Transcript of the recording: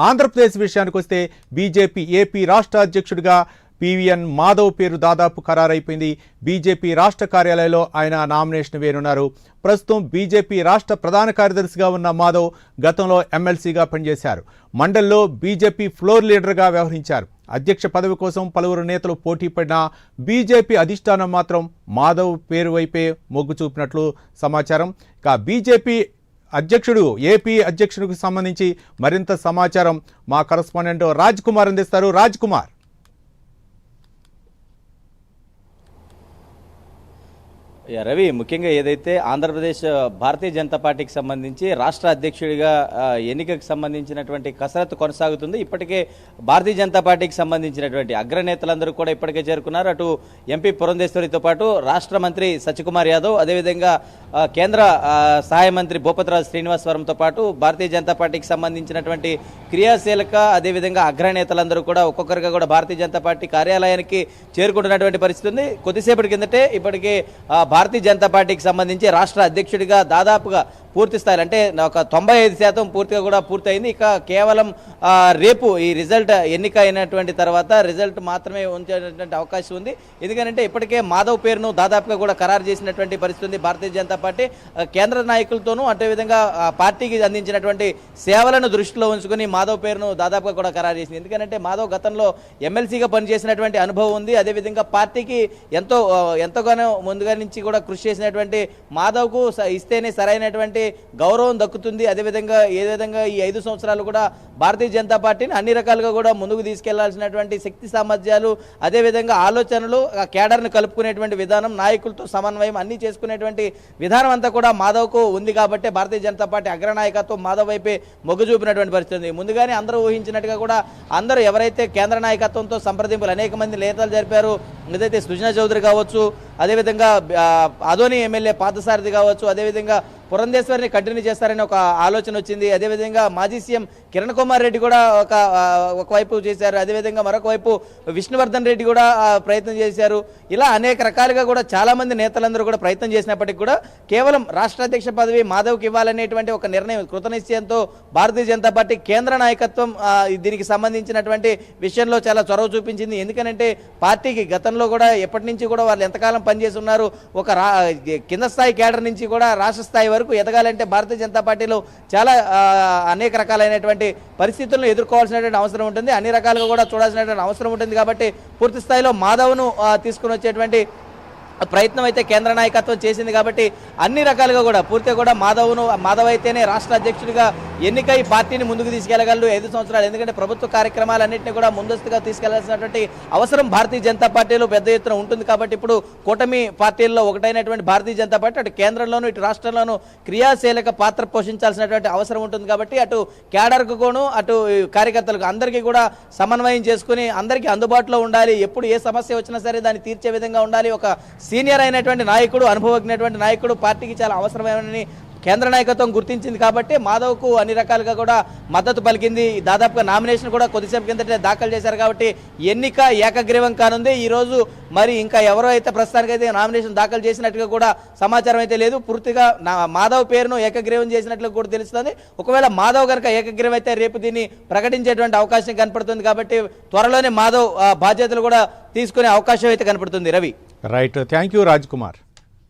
ఆంధ్రప్రదేశ్ విషయానికి వస్తే BJP AP రాష్ట్ర అధ్యక్షుడిగా పివిఎన్ మాధవ్ పేరు దాదాపు ఖరారైపోయింది. బీజేపీ రాష్ట్ర కార్యాలయంలో ఆయన నామినేషన్ వేయనున్నారు. ప్రస్తుతం బీజేపీ రాష్ట్ర ప్రధాన కార్యదర్శిగా ఉన్న మాధవ్ గతంలో ఎమ్మెల్సీగా పనిచేశారు. మండల్లో బీజేపీ ఫ్లోర్ లీడర్గా వ్యవహరించారు. అధ్యక్ష పదవి కోసం పలువురు నేతలు పోటీ పడినా బీజేపీ అధిష్టానం మాత్రం మాధవ్ పేరు వైపే మొగ్గు చూపినట్లు సమాచారం. ఇక బీజేపీ అధ్యక్షుడు ఏపీ అధ్యక్షుడికి సంబంధించి మరింత సమాచారం మా కరెస్పాండెంట్ రాజ్ కుమార్ అందిస్తారు. రాజ్ కుమార్, రవి, ముఖ్యంగా ఏదైతే ఆంధ్రప్రదేశ్ భారతీయ జనతా పార్టీకి సంబంధించి రాష్ట్ర అధ్యక్షుడిగా ఎన్నికకు సంబంధించినటువంటి కసరత్తు కొనసాగుతుంది. ఇప్పటికే భారతీయ జనతా పార్టీకి సంబంధించినటువంటి అగ్రనేతలందరూ కూడా ఇప్పటికే చేరుకున్నారు. అటు ఎంపీ పురంధేశ్వరితో పాటు రాష్ట్ర మంత్రి సత్యకుమార్ యాదవ్, అదేవిధంగా కేంద్ర సహాయ మంత్రి భూపతిరాజు శ్రీనివాసవరంతో పాటు భారతీయ జనతా పార్టీకి సంబంధించినటువంటి క్రియాశీలక అదేవిధంగా అగ్రనేతలందరూ కూడా ఒక్కొక్కరిగా కూడా భారతీయ జనతా పార్టీ కార్యాలయానికి చేరుకుంటున్నటువంటి పరిస్థితి ఉంది. కొద్దిసేపటి కిందటే ఇప్పటికే భారతీయ జనతా పార్టీకి సంబంధించి రాష్ట్ర అధ్యక్షుడిగా దాదాపుగా పూర్తి స్థాయిలో అంటే ఒక 95% పూర్తిగా కూడా పూర్తయింది. ఇక కేవలం రేపు ఈ రిజల్ట్ ఎన్నిక అయినటువంటి తర్వాత రిజల్ట్ మాత్రమే ఉంచేటువంటి అవకాశం ఉంది. ఎందుకంటే ఇప్పటికే మాధవ్ పేరును దాదాపుగా కూడా ఖరారు చేసినటువంటి పరిస్థితి ఉంది. భారతీయ జనతా పార్టీ కేంద్ర నాయకులతోనూ అదేవిధంగా పార్టీకి అందించినటువంటి సేవలను దృష్టిలో ఉంచుకుని మాధవ్ పేరును దాదాపుగా కూడా ఖరారు చేసింది. ఎందుకంటే మాధవ్ గతంలో ఎమ్మెల్సీగా పనిచేసినటువంటి అనుభవం ఉంది. అదేవిధంగా పార్టీకి ఎంతగానో ముందుగా నుంచి కూడా కృషి చేసినటువంటి మాధవ్కు ఇస్తేనే సరైనటువంటి గౌరవం దక్కుతుంది. అదేవిధంగా ఏ విధంగా ఈ 5 సంవత్సరాలు కూడా భారతీయ జనతా పార్టీని అన్ని రకాలుగా కూడా ముందుకు తీసుకెళ్లాల్సినటువంటి శక్తి సామర్థ్యాలు, అదేవిధంగా ఆలోచనలు, కేడర్ను కలుపుకునేటువంటి విధానం, నాయకులతో సమన్వయం అన్ని చేసుకునేటువంటి విధానం అంతా కూడా మాధవ్కు ఉంది. కాబట్టి భారతీయ జనతా పార్టీ అగ్రనాయకత్వం మాధవ్ వైపే మొగ్గు చూపినటువంటి పరిస్థితి ఉంది. ముందుగానే అందరూ ఊహించినట్టుగా కూడా అందరూ ఎవరైతే కేంద్ర నాయకత్వంతో సంప్రదింపులు అనేక మంది నేతలు జరిపారు, ఏదైతే సుజనా చౌదరి కావచ్చు, అదేవిధంగా అదోని ఎమ్మెల్యే పార్థసారథి కావచ్చు, అదేవిధంగా పురంధేశ్వరిని కంటిన్యూ చేస్తారని ఒక ఆలోచన వచ్చింది. అదేవిధంగా మాజీ సీఎం కిరణ్ కుమార్ రెడ్డి కూడా ఒకవైపు చేశారు. అదేవిధంగా మరొక వైపు విష్ణువర్ధన్ రెడ్డి కూడా ప్రయత్నం చేశారు. ఇలా అనేక రకాలుగా కూడా చాలా మంది నేతలందరూ కూడా ప్రయత్నం చేసినప్పటికీ కూడా కేవలం రాష్ట్ర అధ్యక్ష పదవి మాధవ్కి ఇవ్వాలనేటువంటి ఒక నిర్ణయం కృతనిశ్చయంతో భారతీయ జనతా పార్టీ కేంద్ర నాయకత్వం దీనికి సంబంధించినటువంటి విషయంలో చాలా చొరవ చూపించింది. ఎందుకంటే పార్టీకి గతంలో కూడా ఎప్పటి నుంచి కూడా వాళ్ళు ఎంతకాలం పనిచేసి ఉన్నారు. ఒక కింద స్థాయి కేడర్ నుంచి కూడా రాష్ట్ర స్థాయి వరకు ఎదగాలంటే భారతీయ జనతా పార్టీలో చాలా అనేక రకాలైనటువంటి పరిస్థితులను ఎదుర్కోవాల్సినటువంటి అవసరం ఉంటుంది. అన్ని రకాలుగా కూడా చూడాల్సినటువంటి అవసరం ఉంటుంది. కాబట్టి పూర్తి స్థాయిలో మాధవ్ను తీసుకుని వచ్చేటువంటి ప్రయత్నం అయితే కేంద్ర నాయకత్వం చేసింది. కాబట్టి అన్ని రకాలుగా కూడా పూర్తిగా కూడా మాధవ్ అయితేనే రాష్ట్ర అధ్యక్షుడిగా ఎన్నికై పార్టీని ముందుకు తీసుకెళ్లగలరు 5 సంవత్సరాలు. ఎందుకంటే ప్రభుత్వ కార్యక్రమాలన్నింటినీ కూడా ముందస్తుగా తీసుకెళ్లాల్సినటువంటి అవసరం భారతీయ జనతా పార్టీలో పెద్ద ఎత్తున ఉంటుంది. కాబట్టి ఇప్పుడు కూటమి పార్టీల్లో ఒకటైనటువంటి భారతీయ జనతా పార్టీ అటు కేంద్రంలోనూ ఇటు రాష్ట్రంలోనూ క్రియాశీలక పాత్ర పోషించాల్సినటువంటి అవసరం ఉంటుంది. కాబట్టి అటు కేడర్కు కూడా అటు కార్యకర్తలకు అందరికీ కూడా సమన్వయం చేసుకుని అందరికీ అందుబాటులో ఉండాలి. ఎప్పుడు ఏ సమస్య వచ్చినా సరే దాన్ని తీర్చే విధంగా ఉండాలి. ఒక సీనియర్ అయినటువంటి నాయకుడు, అనుభవజ్ఞటువంటి నాయకుడు పార్టీకి చాలా అవసరమని కేంద్ర నాయకత్వం గుర్తించింది. కాబట్టి మాధవ్కు అన్ని రకాలుగా కూడా మద్దతు పలికింది. దాదాపుగా నామినేషన్ కూడా కొద్దిసేపు కిందటే దాఖలు చేశారు. కాబట్టి ఎన్నిక ఏకగ్రీవం కానుంది ఈరోజు. మరి ఇంకా ఎవరో అయితే ప్రస్తుతానికైతే నామినేషన్ దాఖలు చేసినట్టుగా కూడా సమాచారం అయితే లేదు. పూర్తిగా మాధవ్ పేరును ఏకగ్రీవం చేసినట్లు కూడా తెలుస్తుంది. ఒకవేళ మాధవ్ కనుక ఏకగ్రీవం అయితే రేపు దీన్ని ప్రకటించేటువంటి అవకాశం కనపడుతుంది. కాబట్టి త్వరలోనే మాధవ్ బాధ్యతలు కూడా తీసుకునే అవకాశం అయితే కనపడుతుంది. Ravi, right, thank you Raj Kumar.